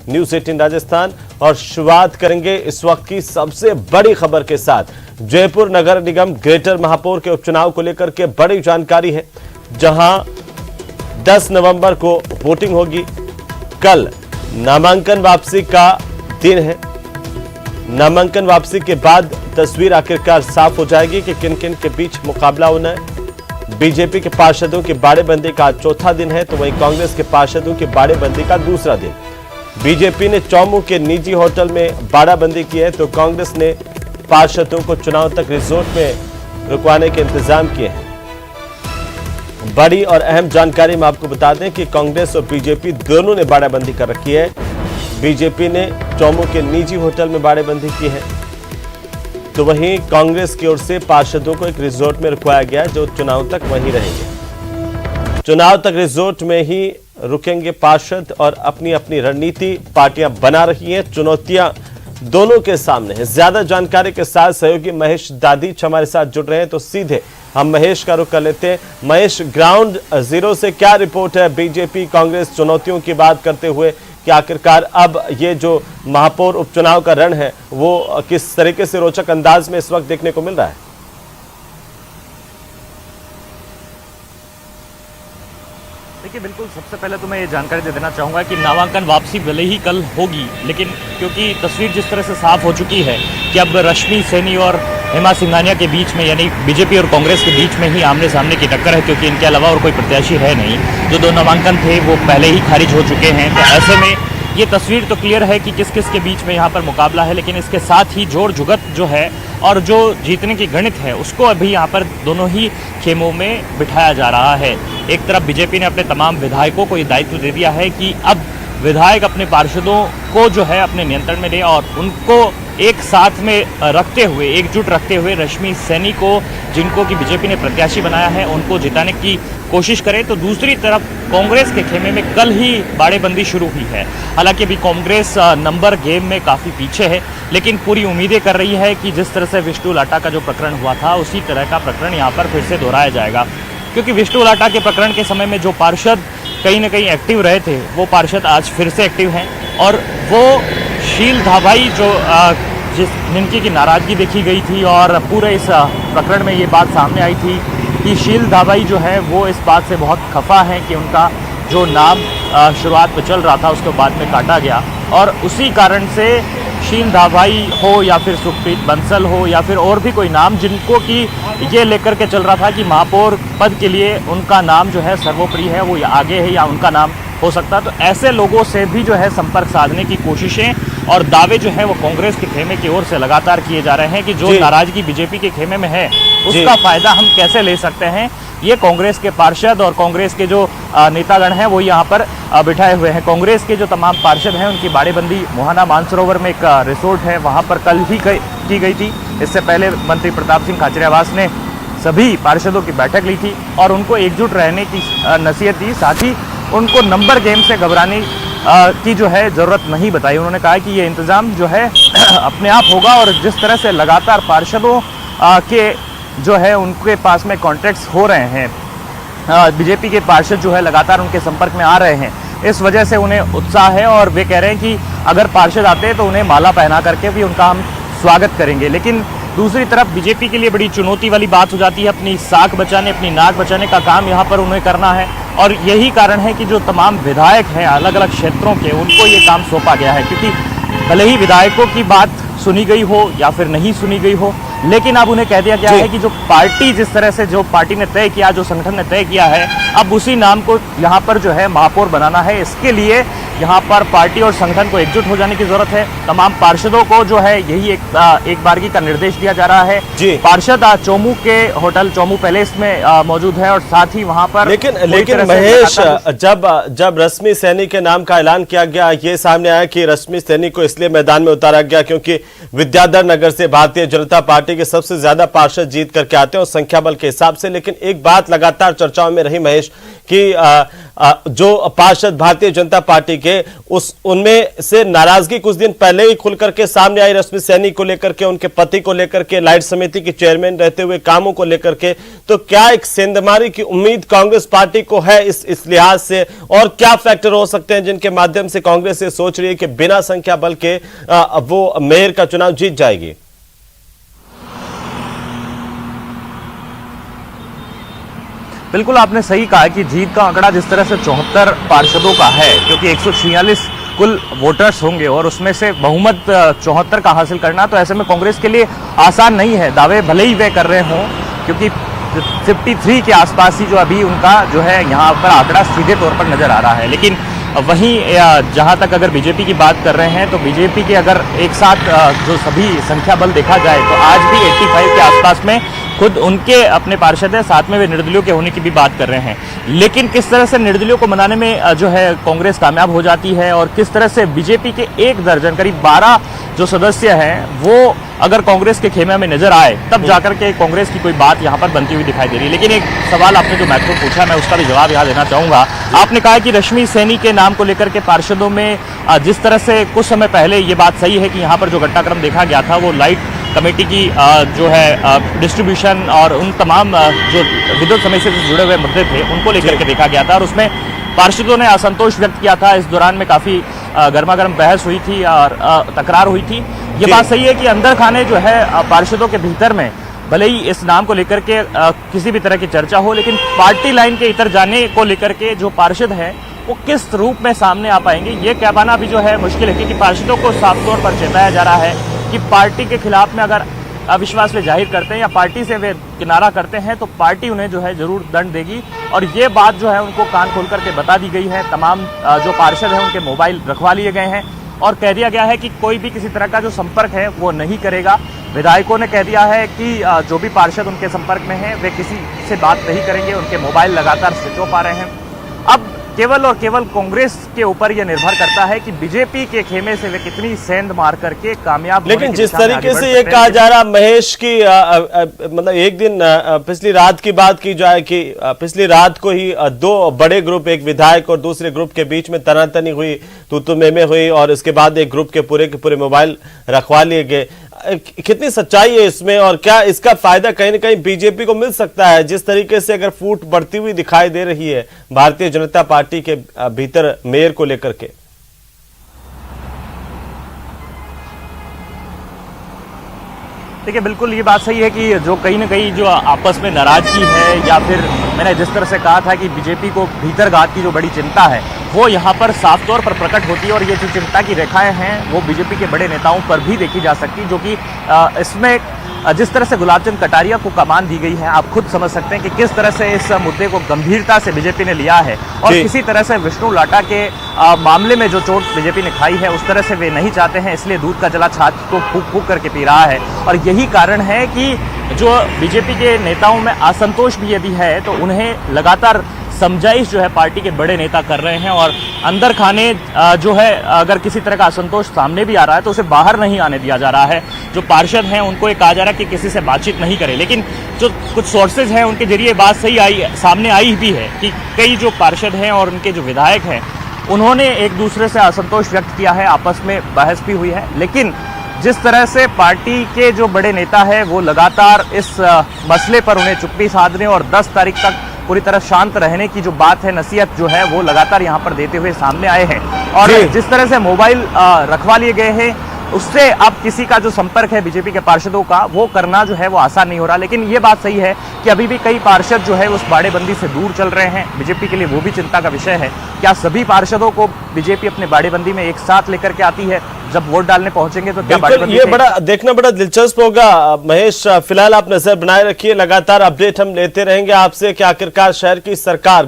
News 18 Rajasthan और शुरुआत करेंगे इस वक्त की सबसे बड़ी खबर के साथ। जयपुर नगर निगम ग्रेटर महापौर के उपचुनाव को लेकर के बड़ी जानकारी है, जहां 10 नवंबर को वोटिंग होगी। कल नामांकन वापसी का दिन है। नामांकन वापसी के बाद तस्वीर आखिरकार साफ हो जाएगी कि किन किन के बीच मुकाबला होना है। बीजेपी के पार्षदों की बाड़ेबंदी का चौथा दिन है, तो वहीं कांग्रेस के पार्षदों की बाड़ेबंदी का दूसरा दिन। बीजेपी ने चौमू के निजी होटल में बाड़ाबंदी की है, तो कांग्रेस ने पार्षदों को चुनाव तक रिजॉर्ट में रुकवाने के इंतजाम किए हैं। बड़ी और अहम जानकारी हम आपको बता दें कि कांग्रेस और बीजेपी दोनों ने बाड़ाबंदी कर रखी है। बीजेपी ने चौमू के निजी होटल में बाड़ाबंदी की है, तो वहीं कांग्रेस की ओर से पार्षदों को एक रिजॉर्ट में रुकवाया गया, जो चुनाव तक वहीं रहेंगे। चुनाव तक रिजॉर्ट में ही रुकेंगे पार्षद और अपनी अपनी रणनीति पार्टियां बना रही हैं। चुनौतियां दोनों के सामने है। ज्यादा जानकारी के साथ सहयोगी महेश दादीच हमारे साथ जुड़ रहे हैं, तो सीधे हम महेश का रुख कर लेते हैं। महेश, ग्राउंड जीरो से क्या रिपोर्ट है बीजेपी कांग्रेस चुनौतियों की बात करते हुए कि आखिरकार अब ये जो महापौर उपचुनाव का रण है वो किस तरीके से रोचक अंदाज में इस वक्त देखने को मिल रहा है? देखिए, बिल्कुल सबसे पहले तो मैं ये जानकारी दे देना चाहूँगा कि नामांकन वापसी भले ही कल होगी, लेकिन क्योंकि तस्वीर जिस तरह से साफ हो चुकी है कि अब रश्मि सैनी और हेमा सिंघानिया के बीच में, यानी बीजेपी और कांग्रेस के बीच में ही आमने सामने की टक्कर है, क्योंकि इनके अलावा और कोई प्रत्याशी है नहीं। जो दो नामांकन थे वो पहले ही खारिज हो चुके हैं, तो ऐसे में ये तस्वीर तो क्लियर है कि किस किस के बीच में यहाँ पर मुकाबला है। लेकिन इसके साथ ही जोड़ जुगत जो है और जो जीतने की गणित है उसको अभी यहाँ पर दोनों ही खेमों में बिठाया जा रहा है। एक तरफ बीजेपी ने अपने तमाम विधायकों को ये दायित्व दे दिया है कि अब विधायक अपने पार्षदों को जो है अपने नियंत्रण में ले और उनको एक साथ में रखते हुए, एकजुट रखते हुए रश्मि सैनी को, जिनको कि बीजेपी ने प्रत्याशी बनाया है, उनको जिताने की कोशिश करें। तो दूसरी तरफ कांग्रेस के खेमे में कल ही बाड़ेबंदी शुरू हुई है। हालांकि अभी कांग्रेस नंबर गेम में काफ़ी पीछे है, लेकिन पूरी उम्मीदें कर रही है कि जिस तरह से विष्णु लाटा का जो प्रकरण हुआ था उसी तरह का प्रकरण यहाँ पर फिर से दोहराया जाएगा। क्योंकि विष्णु लाटा के प्रकरण के समय में जो पार्षद कहीं ना कहीं एक्टिव रहे थे वो पार्षद आज फिर से एक्टिव हैं, और वो शील धाबाई जो जिनकी की नाराज़गी देखी गई थी, और पूरे इस प्रकरण में ये बात सामने आई थी कि शील धाबाई जो है वो इस बात से बहुत खफा है कि उनका जो नाम शुरुआत में चल रहा था उसको बाद में काटा गया, और उसी कारण से शील धाबाई हो या फिर सुखप्रीत बंसल हो या फिर और भी कोई नाम जिनको कि ये लेकर के चल रहा था कि महापौर पद के लिए उनका नाम जो है सर्वोपरि है, वो आगे है या उनका नाम हो सकता है। तो ऐसे लोगों से भी जो है संपर्क साधने की कोशिशें और दावे जो है वो कांग्रेस के खेमे की ओर से लगातार किए जा रहे हैं कि जो नाराजगी बीजेपी के खेमे में है उसका फायदा हम कैसे ले सकते हैं। ये कांग्रेस के पार्षद और कांग्रेस के जो नेतागण हैं वो यहाँ पर बिठाए हुए हैं। कांग्रेस के जो तमाम पार्षद हैं उनकी बाड़ेबंदी मोहाना मानसरोवर में एक रिसोर्ट है वहाँ पर कल ही की गई थी। इससे पहले मंत्री प्रताप सिंह खाचरियावास ने सभी पार्षदों की बैठक ली थी और उनको एकजुट रहने की नसीहत दी, साथ ही उनको नंबर गेम से घबराने की जो है ज़रूरत नहीं बताई। उन्होंने कहा कि ये इंतज़ाम जो है अपने आप होगा, और जिस तरह से लगातार पार्षदों के जो है उनके पास में कॉन्ट्रैक्ट्स हो रहे हैं, बीजेपी के पार्षद जो है लगातार उनके संपर्क में आ रहे हैं, इस वजह से उन्हें उत्साह है और वे कह रहे हैं कि अगर पार्षद आते हैं तो उन्हें माला पहना करके भी उनका हम स्वागत करेंगे। लेकिन दूसरी तरफ बीजेपी के लिए बड़ी चुनौती वाली बात हो जाती है, अपनी साख बचाने, अपनी नाक बचाने का काम यहाँ पर उन्हें करना है, और यही कारण है कि जो तमाम विधायक हैं अलग अलग क्षेत्रों के, उनको ये काम सौंपा गया है। क्योंकि भले ही विधायकों की बात सुनी गई हो या फिर नहीं सुनी गई हो, लेकिन अब उन्हें कह दिया गया है कि जो पार्टी जिस तरह से जो पार्टी ने तय किया, जो संगठन ने तय किया है, अब उसी नाम को यहाँ पर जो है महापौर बनाना है। इसके लिए यहाँ पर पार्टी और संगठन को एकजुट हो जाने की जरूरत है। तमाम पार्षदों को जो है यही एक बारगी का निर्देश दिया जा रहा है। पार्षद चौमू के होटल चौमू पैलेस में मौजूद है, और साथ ही वहाँ पर लेकिन महेश, जब रश्मि सैनी के नाम का ऐलान किया गया, ये सामने आया कि रश्मि सैनी को इसलिए मैदान में उतारा गया क्योंकि विद्याधर नगर से भारतीय जनता पार्टी पार्टी के सबसे ज्यादा पार्षद जीत करके आते हैं और संख्या बल के हिसाब से। लेकिन एक बात लगातार चर्चाओं में रही महेश कि जो पार्षद भारतीय जनता पार्टी के उनमें से नाराजगी कुछ दिन पहले ही खुल करके सामने आई रश्मि सैनी को लेकर के, उनके पति को लेकर के, लाइट समिति की चेयरमैन रहते हुए कामों को लेकर के। तो क्या एक सेंधमारी की उम्मीद कांग्रेस पार्टी को है इस लिहाज से, और क्या फैक्टर हो सकते हैं जिनके माध्यम से कांग्रेस ये सोच रही है कि बिना संख्या बल के वो मेयर का चुनाव जीत जाएगी? बिल्कुल आपने सही कहा कि जीत का आंकड़ा जिस तरह से 74 पार्षदों का है, क्योंकि 146 कुल वोटर्स होंगे और उसमें से बहुमत 74 का हासिल करना, तो ऐसे में कांग्रेस के लिए आसान नहीं है। दावे भले ही वे कर रहे हों, क्योंकि 53 के आसपास ही जो अभी उनका जो है यहाँ पर आंकड़ा सीधे तौर पर नजर आ रहा है। लेकिन वहीं जहां तक अगर बीजेपी की बात कर रहे हैं, तो बीजेपी के अगर एक साथ जो सभी संख्या बल देखा जाए तो आज भी 85 के आसपास में खुद उनके अपने पार्षद हैं, साथ में वे निर्दलीयों के होने की भी बात कर रहे हैं। लेकिन किस तरह से निर्दलीयों को मनाने में जो है कांग्रेस कामयाब हो जाती है, और किस तरह से बीजेपी के 1 दर्जन करीब 12 जो सदस्य हैं वो अगर कांग्रेस के खेमे में नजर आए, तब जाकर के कांग्रेस की कोई बात यहां पर बनती हुई दिखाई दे रही है। लेकिन एक सवाल आपने जो महत्वपूर्ण पूछा, मैं उसका भी जवाब यहां देना चाहूंगा। आपने कहा कि रश्मि सैनी के नाम को लेकर के पार्षदों में जिस तरह से कुछ समय पहले ये बात सही है कि यहाँ पर जो घटनाक्रम देखा गया था वो लाइट कमेटी की जो है डिस्ट्रीब्यूशन और उन तमाम जो विद्युत समस्या से जुड़े हुए मुद्दे थे उनको लेकर के देखा गया था, और उसमें पार्षदों ने असंतोष व्यक्त किया था। इस दौरान में काफी गर्मागर्म बहस हुई थी और तकरार हुई थी। ये बात सही है कि अंदर खाने जो है पार्षदों के भीतर में भले ही इस नाम को लेकर के किसी भी तरह की चर्चा हो, लेकिन पार्टी लाइन के इतर जाने को लेकर के जो पार्षद हैं वो किस रूप में सामने आ पाएंगे, ये कह पाना भी जो है मुश्किल है। क्योंकि पार्षदों को साफ तौर पर चेताया जा रहा है कि पार्टी के खिलाफ में अगर अविश्वास वे जाहिर करते हैं या पार्टी से वे किनारा करते हैं, तो पार्टी उन्हें जो है जरूर दंड देगी। और ये बात जो है उनको कान खोल करके बता दी गई है। तमाम जो पार्षद हैं उनके मोबाइल रखवा लिए गए हैं और कह दिया गया है कि कोई भी किसी तरह का जो संपर्क है वो नहीं करेगा। विधायकों ने कह दिया है कि जो भी पार्षद उनके संपर्क में हैं वे किसी से बात नहीं करेंगे। उनके मोबाइल लगातार स्विच ऑफ आ रहे हैं। अब केवल और केवल कांग्रेस के ऊपर यह निर्भर करता है कि बीजेपी के खेमे से वे कितनी सेंध मार करके कामयाब। लेकिन जिस तरीके से ये कहा जा रहा महेश की मतलब एक दिन पिछली रात की बात की जाए कि पिछली रात को ही 2 बड़े ग्रुप, एक विधायक और दूसरे ग्रुप के बीच में तनातनी हुई, तू में हुई, और इसके बाद एक ग्रुप के पूरे मोबाइल रखवा लिए गए। कितनी सच्चाई है इसमें, और क्या इसका फायदा कहीं ना कहीं बीजेपी को मिल सकता है? जिस तरीके से अगर फूट बढ़ती हुई दिखाई दे रही है भारतीय जनता पार्टी के भीतर मेयर को लेकर के। देखिए बिल्कुल ये बात सही है कि जो कहीं ना कहीं जो आपस में नाराजगी है, या फिर मैंने जिस तरह से कहा था कि बीजेपी को भीतरघात की जो बड़ी चिंता है वो यहाँ पर साफ तौर पर प्रकट होती है। और ये जो चिंता की रेखाएं हैं वो बीजेपी के बड़े नेताओं पर भी देखी जा सकती, जो कि इसमें जिस तरह से गुलाबचंद कटारिया को कमान दी गई है, आप खुद समझ सकते हैं कि किस तरह से इस मुद्दे को गंभीरता से बीजेपी ने लिया है। और किसी तरह से विष्णु लाटा के मामले में जो चोट बीजेपी ने खाई है उस तरह से वे नहीं चाहते हैं, इसलिए दूध का जला छाछ को फूक फूक करके पी रहा है। और यही कारण है कि जो बीजेपी के नेताओं में असंतोष भी यदि है तो उन्हें लगातार समझाइश जो है पार्टी के बड़े नेता कर रहे हैं। और अंदर खाने जो है अगर किसी तरह का असंतोष सामने भी आ रहा है तो उसे बाहर नहीं आने दिया जा रहा है। जो पार्षद हैं उनको ये कहा जा रहा है कि किसी से बातचीत नहीं करें, लेकिन जो कुछ सोर्सेज हैं उनके जरिए बात सही सामने आई भी है कि कई जो पार्षद हैं और उनके जो विधायक हैं उन्होंने एक दूसरे से असंतोष व्यक्त किया है, आपस में बहस भी हुई है। लेकिन जिस तरह से पार्टी के जो बड़े नेता है वो लगातार इस मसले पर उन्हें चुप्पी साधने और 10 तारीख तक पूरी तरह शांत रहने की जो बात है, नसीहत जो है वो लगातार यहाँ पर देते हुए सामने आए हैं। और जिस तरह से मोबाइल रखवा लिए गए हैं उससे अब किसी का जो संपर्क है बीजेपी के पार्षदों का वो करना जो है वो आसान नहीं हो रहा। लेकिन ये बात सही है कि अभी भी कई पार्षद जो है उस बाड़ेबंदी से दूर चल रहे हैं। बीजेपी के लिए वो भी चिंता का विषय है। क्या सभी पार्षदों को बीजेपी अपने बाड़ेबंदी में एक साथ लेकर के आती है? जब वोट डालने पहुंचेंगे तो क्या बाड़ेबंदी ये बड़ा देखना बड़ा दिलचस्प होगा। महेश, फिलहाल आप नजर बनाए रखिए, लगातार अपडेट हम लेते रहेंगे आपसे कि आखिरकार शहर की सरकार